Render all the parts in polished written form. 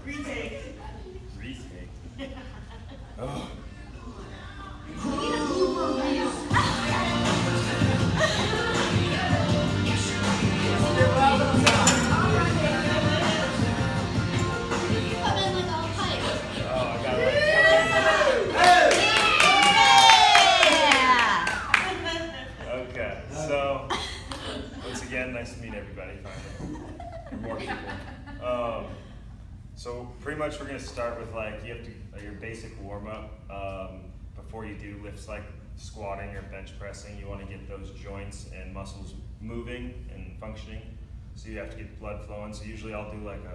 Retake. Retake. Oh. Nice to meet everybody, finally, and more people. So pretty much we're going to start with you have to your basic warm-up before you do lifts like squatting or bench pressing. You want to get those joints and muscles moving and functioning. So you have to get blood flowing. So usually I'll do like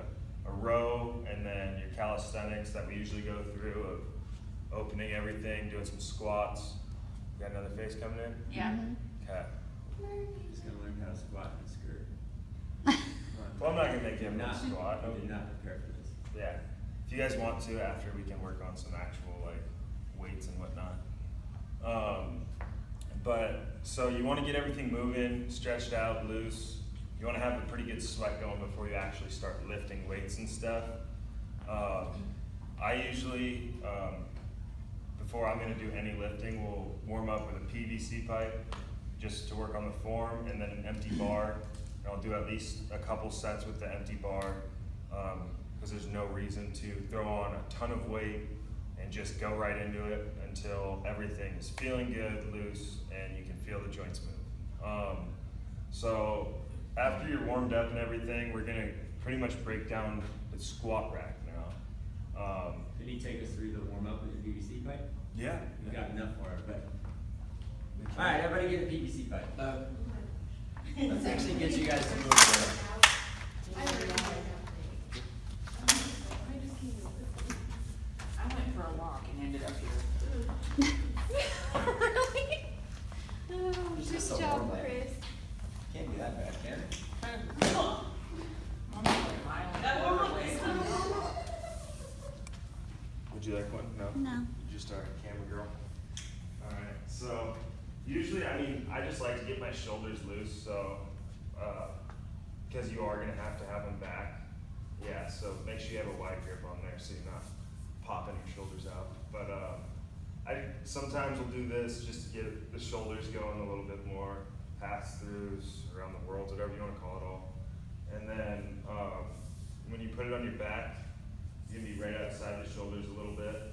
a row and then your calisthenics that we usually go through of opening everything, doing some squats. You got another face coming in? Yeah. Okay. He's going to learn how to squat in a skirt. Well, I'm not going to make him squat. I did not prepare for this. Yeah. If you guys want to, after we can work on some actual weights and whatnot. So you want to get everything moving, stretched out, loose. You want to have a pretty good sweat going before you actually start lifting weights and stuff. I usually, before I'm going to do any lifting, will warm up with a PVC pipe just to work on the form, and then an empty bar. And I'll do at least a couple sets with the empty bar because there's no reason to throw on a ton of weight and just go right into it until everything is feeling good, loose, and you can feel the joints move. So after you're warmed up and everything, we're going to pretty much break down the squat rack now. Can you take us through the warm-up with the PVC pipe? Yeah. We've got enough for it, but... All right, everybody get a PVC pipe. Let's actually get you guys to move. I went for a walk and ended up here. Really? Oh, good job, Chris. Can't be that bad, can it? Would you like one? No? No. You just are a camera girl. Alright, so usually, I just like to get my shoulders loose, so, because you are going to have them back. Yeah, so make sure you have a wide grip on there so you're not popping your shoulders out. But I sometimes will do this just to get the shoulders going a little bit more, pass-throughs, around the world, whatever you want to call it all. And then when you put it on your back, you're going to be right outside the shoulders a little bit.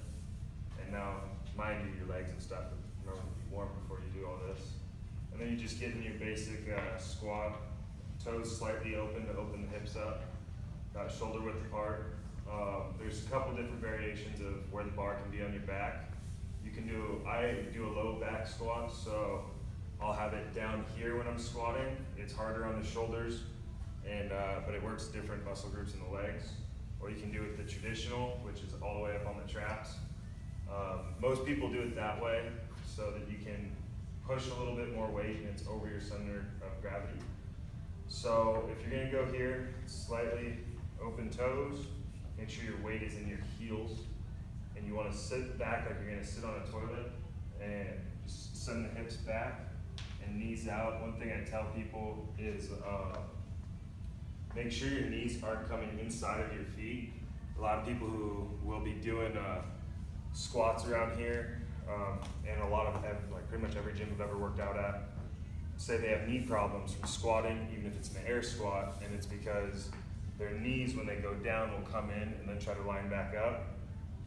And now, mind you, your legs and stuff are normally warm before you do all this. And then you just get in your basic squat, toes slightly open to open the hips up, shoulder width apart. There's a couple different variations of where the bar can be on your back. I do a low back squat, so I'll have it down here when I'm squatting. It's harder on the shoulders, but it works different muscle groups in the legs. Or you can do it the traditional, which is all the way up on the traps. Most people do it that way so that you can push a little bit more weight and it's over your center of gravity. So if you're going to go here, slightly open toes, make sure your weight is in your heels, and you want to sit back like you're going to sit on a toilet and just send the hips back and knees out. One thing I tell people is make sure your knees aren't coming inside of your feet. A lot of people who will be doing squats around here, and a lot of pretty much every gym I've ever worked out at, say they have knee problems from squatting, even if it's an air squat, and it's because their knees, when they go down, will come in and then try to line back up.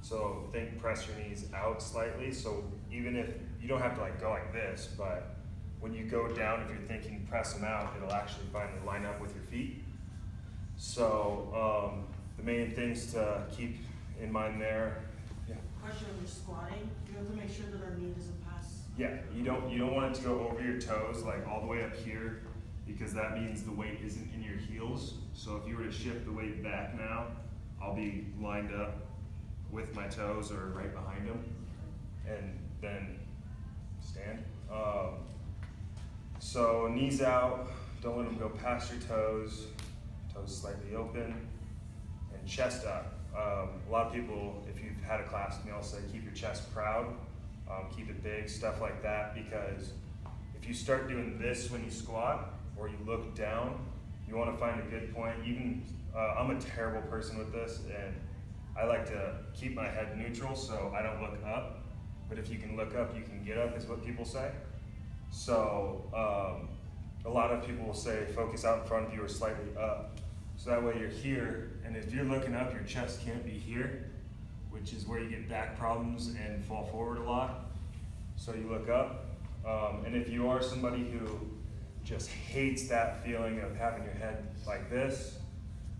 So press your knees out slightly. So even if you don't have to go like this, but when you go down, if you're thinking press them out, it'll actually finally line up with your feet. So the main things to keep in mind there. Yeah. Question when you're squatting, you have to make sure that our knee doesn't pass. Yeah, you don't want it to go over your toes, all the way up here, because that means the weight isn't in your heels. So if you were to shift the weight back now, I'll be lined up with my toes or right behind them, and then stand. So knees out, don't let them go past your toes slightly open, and chest up. A lot of people, if you've had a class with me, I'll say keep your chest proud, keep it big, stuff like that, because if you start doing this when you squat, or you look down, you want to find a good point. Even I'm a terrible person with this, and I like to keep my head neutral so I don't look up. But if you can look up, you can get up, is what people say. So a lot of people will say focus out in front of you or slightly up. So that way you're here, and if you're looking up, your chest can't be here, which is where you get back problems and fall forward a lot. So you look up, and if you are somebody who just hates that feeling of having your head like this,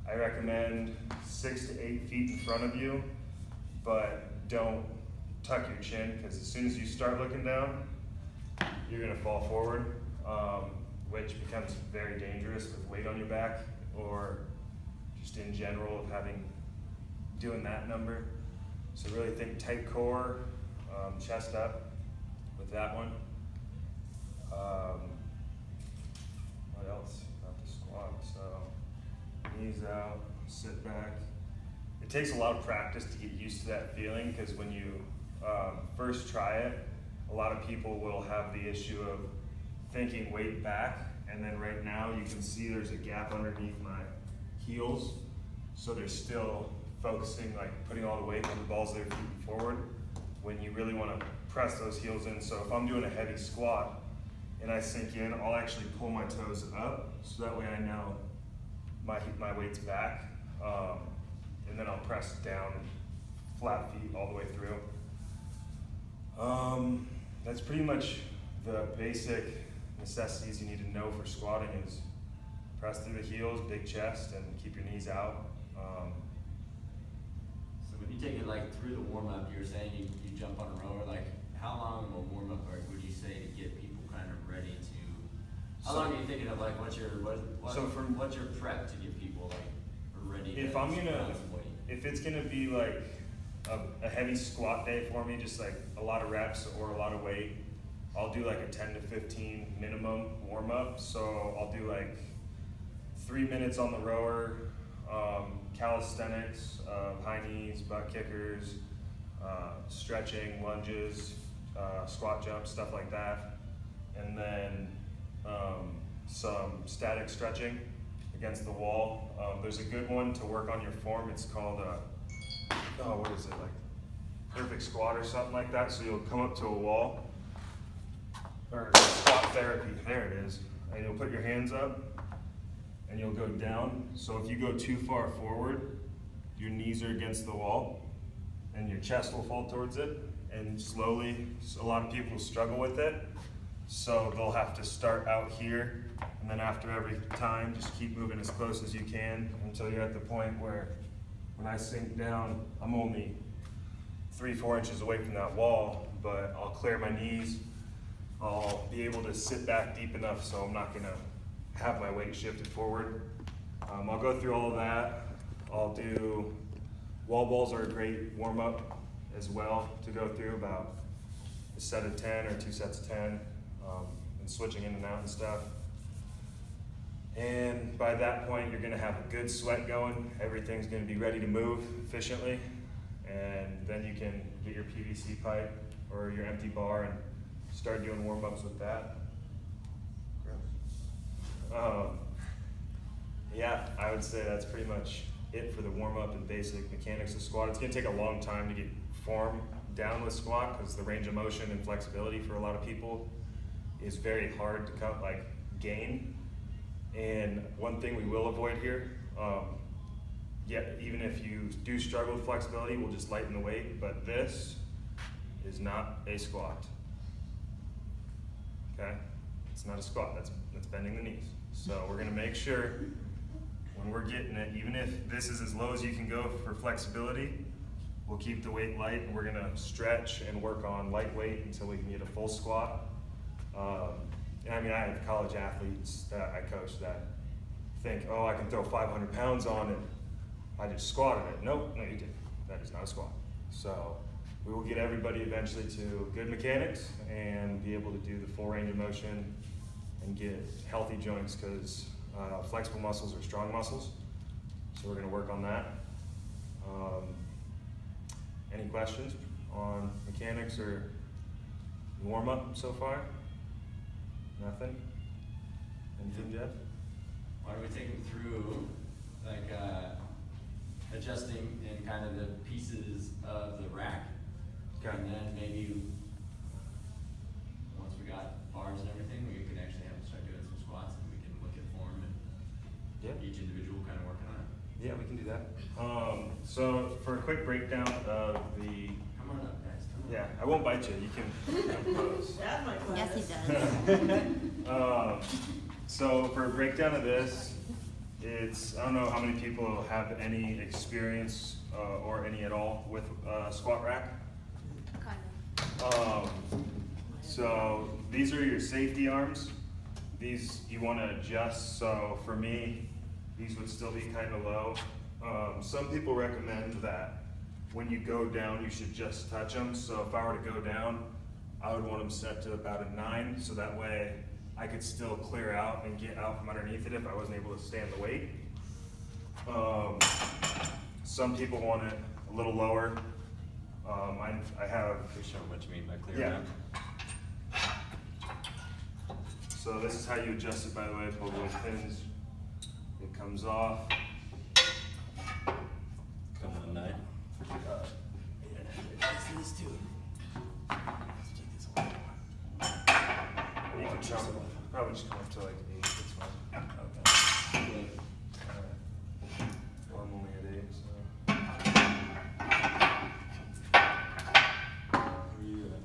I recommend 6 to 8 feet in front of you, but don't tuck your chin, because as soon as you start looking down, you're gonna fall forward, which becomes very dangerous with weight on your back, or just in general of doing that number. So really think tight core, chest up with that one. What else about the squat? So knees out, sit back. It takes a lot of practice to get used to that feeling, because when you first try it, a lot of people will have the issue of thinking weight back, and then right now you can see there's a gap underneath my heels, so they're still focusing, like putting all the weight on the balls of their feet forward, when you really want to press those heels in. So if I'm doing a heavy squat and I sink in, I'll actually pull my toes up, so that way I know my weight's back, and then I'll press down, flat feet all the way through. That's pretty much the basic necessities you need to know for squatting is press through the heels, big chest, and keep your knees out. So when you take it like through the warm-up, you were saying you jump on a rower, like how long of a warm-up would you say to get people kind of ready to, how long are you thinking of, like what's your prep to get people like ready to if it's gonna be like a heavy squat day for me, just like a lot of reps or a lot of weight, I'll do like a 10 to 15 minimum warm up. So I'll do like 3 minutes on the rower, calisthenics, high knees, butt kickers, stretching, lunges, squat jumps, stuff like that. And then some static stretching against the wall. There's a good one to work on your form. It's called what is it, like perfect squat or something like that. So you'll come up to a wall, or squat therapy, there it is, and you'll put your hands up and you'll go down. So if you go too far forward, your knees are against the wall and your chest will fall towards it, and slowly, a lot of people struggle with it, so they'll have to start out here, and then after every time just keep moving as close as you can until you're at the point where when I sink down, I'm only 3-4 inches away from that wall, but I'll clear my knees. I'll be able to sit back deep enough so I'm not gonna have my weight shifted forward. I'll go through all of that. I'll do, wall balls are a great warm up as well to go through, about a set of 10 or 2 sets of 10, and switching in and out and stuff. And by that point, you're gonna have a good sweat going. Everything's gonna be ready to move efficiently. And then you can get your PVC pipe or your empty bar and start doing warm-ups with that. Yeah, I would say that's pretty much it for the warm-up and basic mechanics of squat. It's gonna take a long time to get form down with squat, because the range of motion and flexibility for a lot of people is very hard to gain. And one thing we will avoid here, even if you do struggle with flexibility, we'll just lighten the weight, but this is not a squat, okay? It's not a squat, that's bending the knees. So we're gonna make sure when we're getting it, even if this is as low as you can go for flexibility, we'll keep the weight light, and we're gonna stretch and work on light weight until we can get a full squat. I mean, I have college athletes that I coach that think, oh, I can throw 500 pounds on it, I just squatted it. Nope, no you didn't. That is not a squat. So we will get everybody eventually to good mechanics and be able to do the full range of motion and get healthy joints, because flexible muscles are strong muscles. So we're gonna work on that. Any questions on mechanics or warm up so far? Nothing? Anything, Jeff? Why don't we take them through, like, adjusting in kind of the pieces of the rack. Okay. And then maybe, once we got bars and everything, we could actually have them start doing some squats and we can look at form and each individual kind of working on it. Yeah, we can do that. So for a quick breakdown of the, Come on up, guys. Come on. yeah, I won't bite you. You can compose. Dad might play Yes, he this. does. So for a breakdown of this, it's, I don't know how many people have any experience or any at all with squat rack. Kind So these are your safety arms. These you want to adjust. So for me, these would still be kind of low. Some people recommend that when you go down, you should just touch them. So if I were to go down, I would want them set to about a 9, so that way I could still clear out and get out from underneath it if I wasn't able to stand the weight. Some people want it a little lower. I have. Please show what you mean by clear Yeah. out. So this is how you adjust it, by the way. Pull the little pins. It comes off. Come on, 9. This too. Let's take this one. You can jump. Probably just come up to like 8. That's fine. Okay. Well, I'm only at 8, so. Where you at?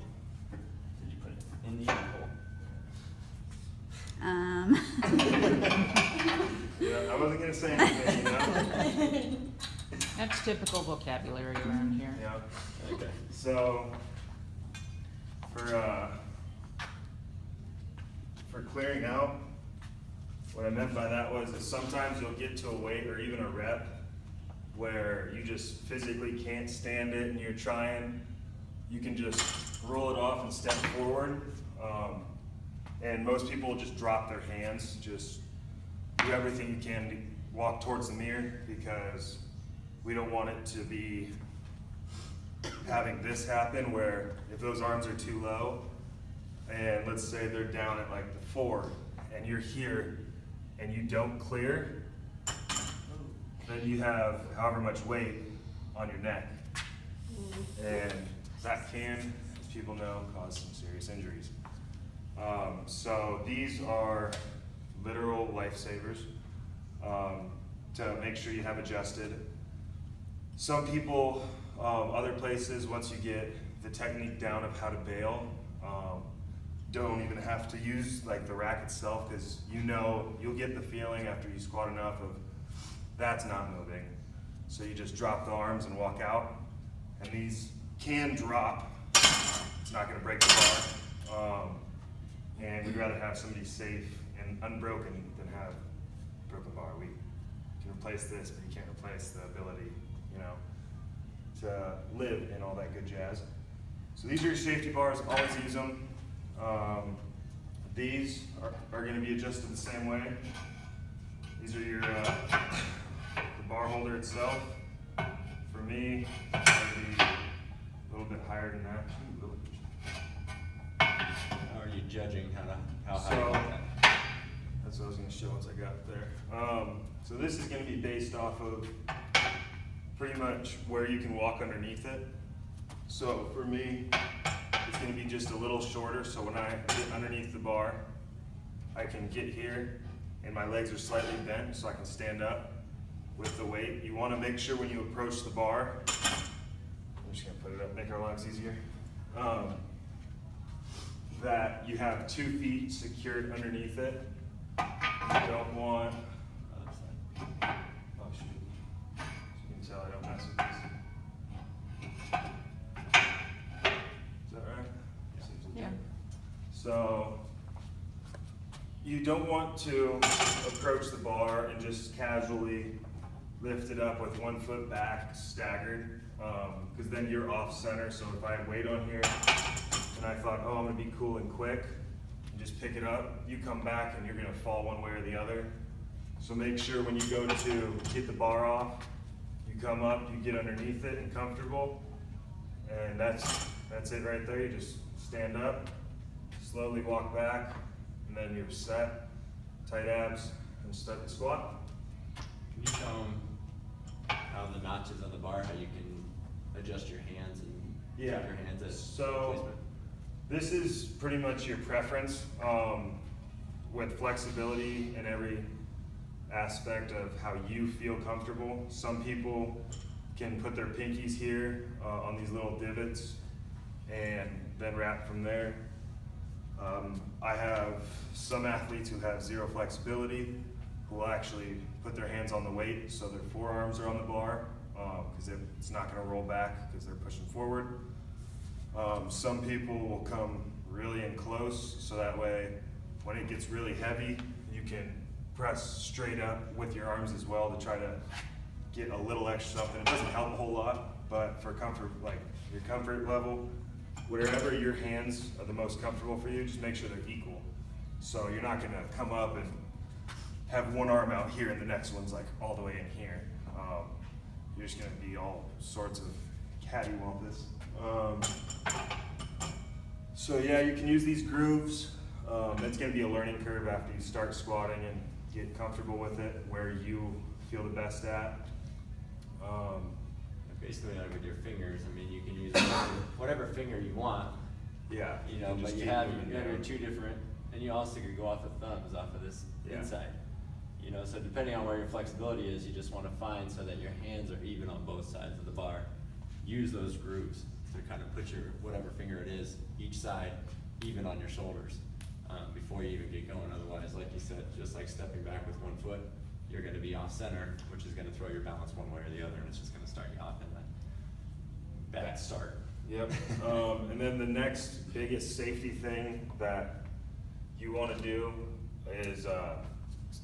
Did you put it in the hole? Yeah, I wasn't gonna say anything, you know. That's typical vocabulary around here. Yeah. Okay. So for clearing out, what I meant by that was that sometimes you'll get to a weight or even a rep where you just physically can't stand it and you're trying, you can just roll it off and step forward. And most people will just drop their hands, just do everything you can to walk towards the mirror, because we don't want it to be having this happen where if those arms are too low, and let's say they're down at like the 4, and you're here, and you don't clear, then you have however much weight on your neck. And that can, as people know, cause some serious injuries. So these are literal lifesavers to make sure you have adjusted. Some people, other places, once you get the technique down of how to bail, don't even have to use like the rack itself, because you know you'll get the feeling after you squat enough of that's not moving. So you just drop the arms and walk out, and these can drop. It's not going to break the bar, and we'd rather have somebody safe and unbroken than have a broken bar. We can replace this, but you can't replace the ability, you know, to live and all that good jazz. So these are your safety bars. Always use them. These are going to be adjusted the same way. These are your the bar holder itself. For me, it's going to be a little bit higher than that. How are you judging how high So you want that? that's what I was going to show once I got there. So this is going to be based off of pretty much where you can walk underneath it. So for me, it's going to be just a little shorter, so when I get underneath the bar, I can get here, and my legs are slightly bent, so I can stand up with the weight. You want to make sure when you approach the bar, I'm just going to put it up, make our lives easier, that you have 2 feet secured underneath it. You don't want, oh shoot, you can tell I don't mess with this. Is that right? Yeah. So you don't want to approach the bar and just casually lift it up with 1 foot back staggered, because then you're off center. So if I had weight on here and I thought, oh, I'm gonna be cool and quick and just pick it up, you come back and you're gonna fall one way or the other. So make sure when you go to get the bar off, you come up, you get underneath it and comfortable, and that's it right there. You just stand up, slowly walk back, and then you're set, tight abs, and start the squat. Can you show them on the notches on the bar, how you can adjust your hands and keep Yeah. your hands at So placement? this is pretty much your preference with flexibility in every aspect of how you feel comfortable. Some people can put their pinkies here on these little divots and then wrap from there. I have some athletes who have zero flexibility who will actually put their hands on the weight so their forearms are on the bar because it's not going to roll back because they're pushing forward. Some people will come really in close so that way when it gets really heavy you can press straight up with your arms as well to try to get a little extra something. It doesn't help a whole lot, but for comfort, like your comfort level, wherever your hands are the most comfortable for you, just make sure they're equal. So you're not gonna come up and have one arm out here and the next one's like all the way in here. You're just gonna be all sorts of cattywampus. So yeah, you can use these grooves. It's gonna be a learning curve after you start squatting and get comfortable with it, where you feel the best at. Basically, like with your fingers, I mean, you can use whatever finger you want, Yeah. you know, just but you keep have moving your down. two different, and you also could go off of thumbs, off of this Yeah. inside. You know, so depending on where your flexibility is, you just want to find so that your hands are even on both sides of the bar. Use those grooves to kind of put your, whatever finger it is, each side even on your shoulders before you even get going. Otherwise, like you said, just like stepping back with one foot, you're going to be off center, which is going to throw your balance one way or the other, and it's just going to start you off in a bad start. Yep. And then the next biggest safety thing that you want to do is,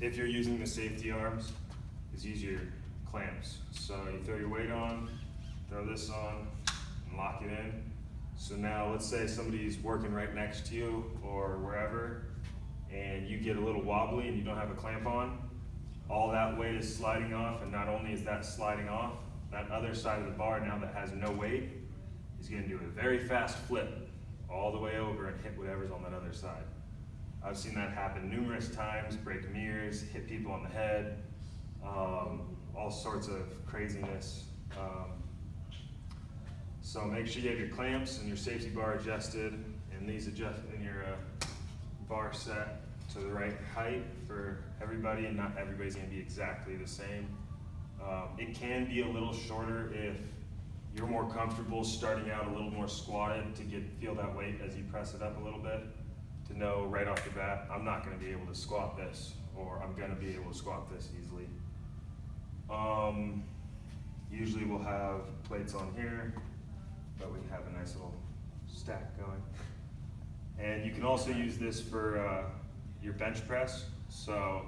if you're using the safety arms, is use your clamps. So you throw your weight on, throw this on, and lock it in. So now let's say somebody's working right next to you or wherever, and you get a little wobbly and you don't have a clamp on, all that weight is sliding off, and not only is that sliding off, that other side of the bar now that has no weight is gonna do a very fast flip all the way over and hit whatever's on that other side. I've seen that happen numerous times, break mirrors, hit people on the head, all sorts of craziness. So make sure you have your clamps and your safety bar adjusted, and these adjust in your bar set to the right height for everybody, and not everybody's gonna be exactly the same. It can be a little shorter if you're more comfortable starting out a little more squatted to feel that weight as you press it up a little bit, to know right off the bat, I'm not gonna be able to squat this, or I'm gonna be able to squat this easily. Usually we'll have plates on here, but we have a nice little stack going. And you can also use this for your bench press. So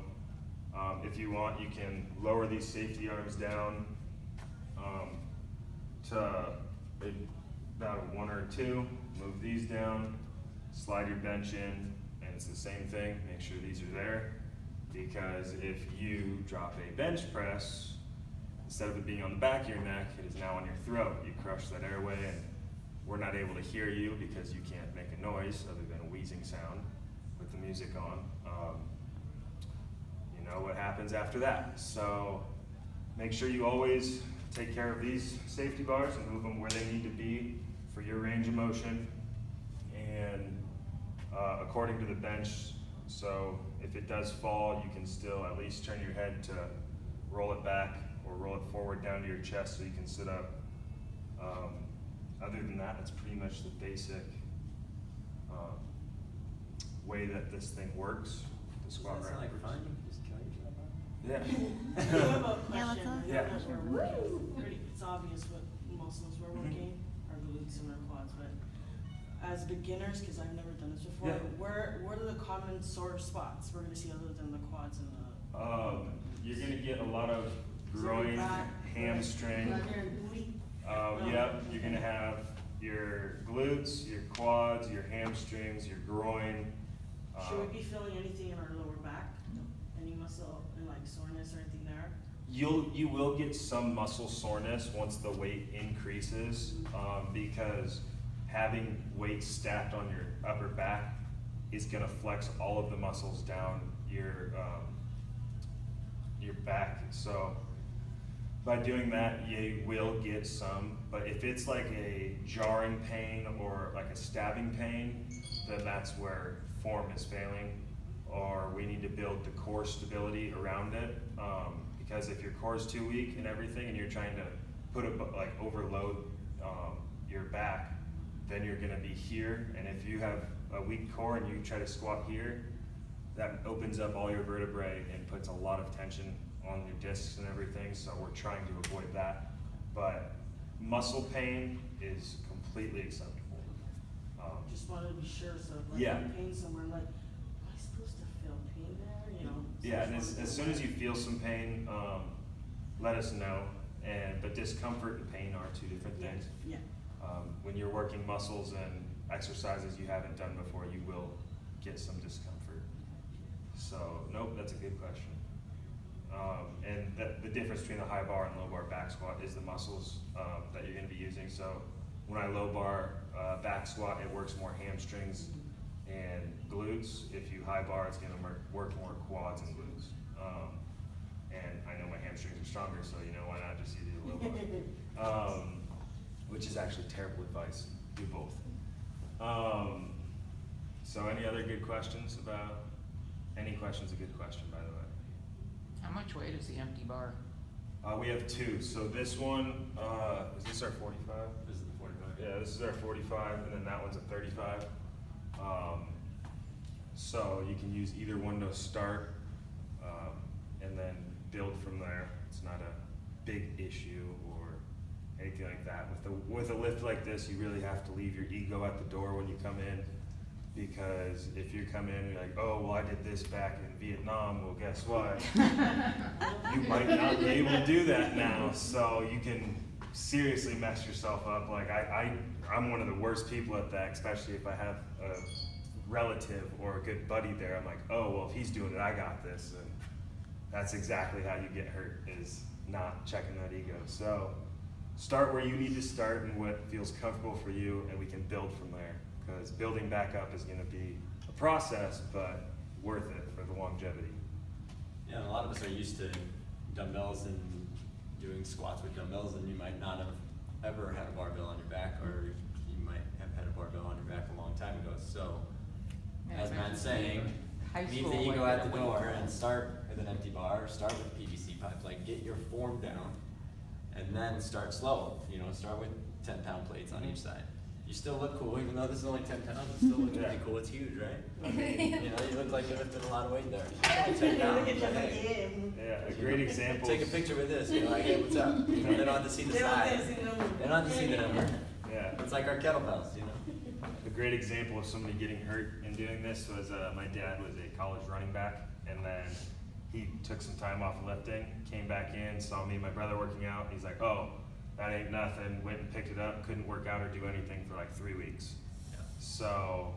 if you want, you can lower these safety arms down to maybe about 1 or 2, move these down, slide your bench in, and it's the same thing. Make sure these are there, because if you drop a bench press, instead of it being on the back of your neck, it is now on your throat. You crush that airway, and we're not able to hear you because you can't make a noise other than a wheezing sound with the music on. You know what happens after that. So make sure you always take care of these safety bars and move them where they need to be for your range of motion and according to the bench. So if it does fall, you can still at least turn your head to roll it back or roll it forward down to your chest so you can sit up. Other than that, it's pretty much the basic way that this thing works, the squat Does that sound rack like works. fun? You can just kill yourself on it? Yeah. I do have a Yeah, question. what's up? I know Yeah. that we're working it's obvious what muscles we're working, our glutes and our quads, but as beginners, because I've never done this before, Yeah. where are the common sore spots we're gonna see other than the quads and the? You're gonna get a lot of Is it groin, back, hamstring. Right there in booty? Yep, you're gonna have your glutes, your quads, your hamstrings, your groin. Should we be feeling anything in our lower back? Any muscle and like soreness or anything there? You will get some muscle soreness once the weight increases, because having weight stacked on your upper back is gonna flex all of the muscles down your back. So By doing that, you will get some, but if it's like a jarring pain or like a stabbing pain, then that's where form is failing, or we need to build the core stability around it. Because if your core is too weak and everything, and you're trying to put it like overload your back, then you're gonna be here. And if you have a weak core and you try to squat here, that opens up all your vertebrae and puts a lot of tension on your discs and everything, so we're trying to avoid that. But muscle pain is completely acceptable. Just wanted to be sure, so if like Yeah. I'm pain somewhere, like, am I supposed to feel pain there, you know? So Yeah, and just as wanted to soon know as you that. feel some pain, let us know. But discomfort and pain are two different things. Yeah, When you're working muscles and exercises you haven't done before, you will get some discomfort. So, nope, that's a good question. And the difference between the high bar and low bar back squat is the muscles that you're going to be using. So when I low bar back squat, it works more hamstrings and glutes. If you high bar, it's going to work more quads and glutes. And I know my hamstrings are stronger, so you know, why not just use the low bar? Which is actually terrible advice. Do both. So any other good questions about? Any question's a good question, by the way. How much weight is the empty bar? We have two. So this one, is this our 45? This is the 45. Yeah, this is our 45, and then that one's a 35. So you can use either one to start, and then build from there. It's not a big issue or anything like that. With a lift like this, you really have to leave your ego at the door when you come in, because if you come in and you're like, oh, well, I did this back in Vietnam, well, guess what? You might not be able to do that now, so you can seriously mess yourself up. Like I'm one of the worst people at that, especially if I have a relative or a good buddy there. I'm like, oh, well, if he's doing it, I got this. And that's exactly how you get hurt, is not checking that ego. So start where you need to start and what feels comfortable for you, and we can build from there. Because building back up is going to be a process, but worth it for the longevity. Yeah, and a lot of us are used to dumbbells and doing squats with dumbbells, and you might not have ever had a barbell on your back, or you might have had a barbell on your back a long time ago. So, as Matt's saying, leave the ego at the door and start with an empty bar, start with PVC pipe, like get your form down, and then start slow. You know, start with 10-pound plates on each side. You still look cool, even though this is only 10 pounds, it still looks pretty cool. It's huge, right? I mean, you know, you look like you're lifting a lot of weight there. It's only 10 pounds, but hey, Yeah, a great example. take a picture with this, you know, like, hey, what's up? You know, they don't have to see the size. They don't have to see the number. Yeah. It's like our kettlebells, you know? A great example of somebody getting hurt in doing this was my dad was a college running back, and then he took some time off of lifting, came back in, saw me and my brother working out, and he's like, oh, that ain't nothing, went and picked it up, couldn't work out or do anything for like 3 weeks. Yeah. So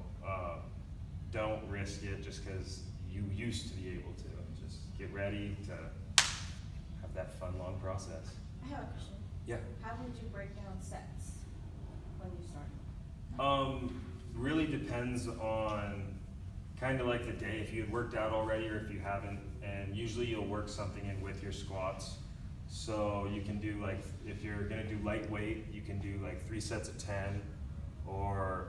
don't risk it just because you used to be able to. Just get ready to have that fun, long process. I have a question. Yeah. How would you break down sets when you start? Really depends on kind of like the day, if you had worked out already or if you haven't, and usually you'll work something in with your squats. So you can do like, if you're gonna do lightweight, you can do like 3 sets of 10, or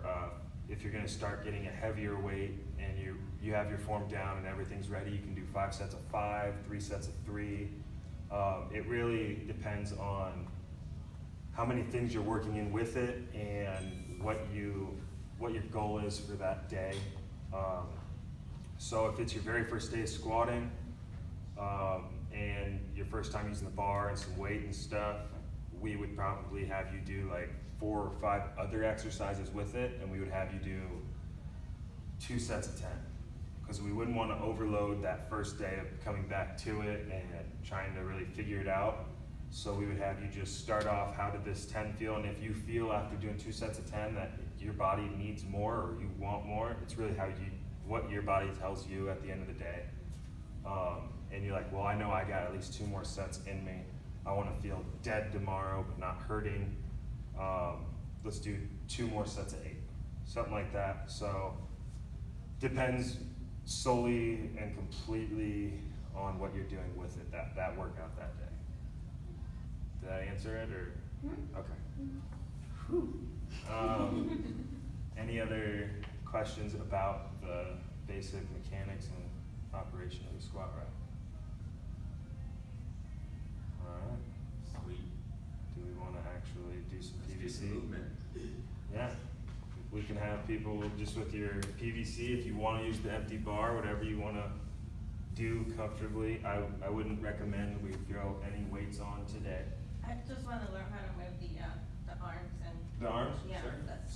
if you're gonna start getting a heavier weight and you have your form down and everything's ready, you can do 5 sets of 5, 3 sets of 3. It really depends on how many things you're working in with it and what your goal is for that day. So if it's your very first day of squatting, and your first time using the bar and some weight and stuff, we would probably have you do like 4 or 5 other exercises with it, and we would have you do 2 sets of 10. Because we wouldn't want to overload that first day of coming back to it and trying to really figure it out. So we would have you just start off, how did this 10 feel? And if you feel after doing 2 sets of 10 that your body needs more or you want more, it's really what your body tells you at the end of the day. And you're like, well, I know I got at least 2 more sets in me. I want to feel dead tomorrow, but not hurting. Let's do 2 more sets of 8, something like that. So depends solely and completely on what you're doing with it, that workout that day. Did I answer it or? Hmm? Okay. Any other questions about the basic mechanics and operation of the squat rack? Alright, Sweet. do we wanna actually do some Let's do PVC? some movement. Yeah, we can have people just with your PVC, if you wanna use the empty bar, whatever you wanna do comfortably. I wouldn't recommend we throw any weights on today. I just wanna learn how to move the arms and. The arms? Yeah, Sure. that's.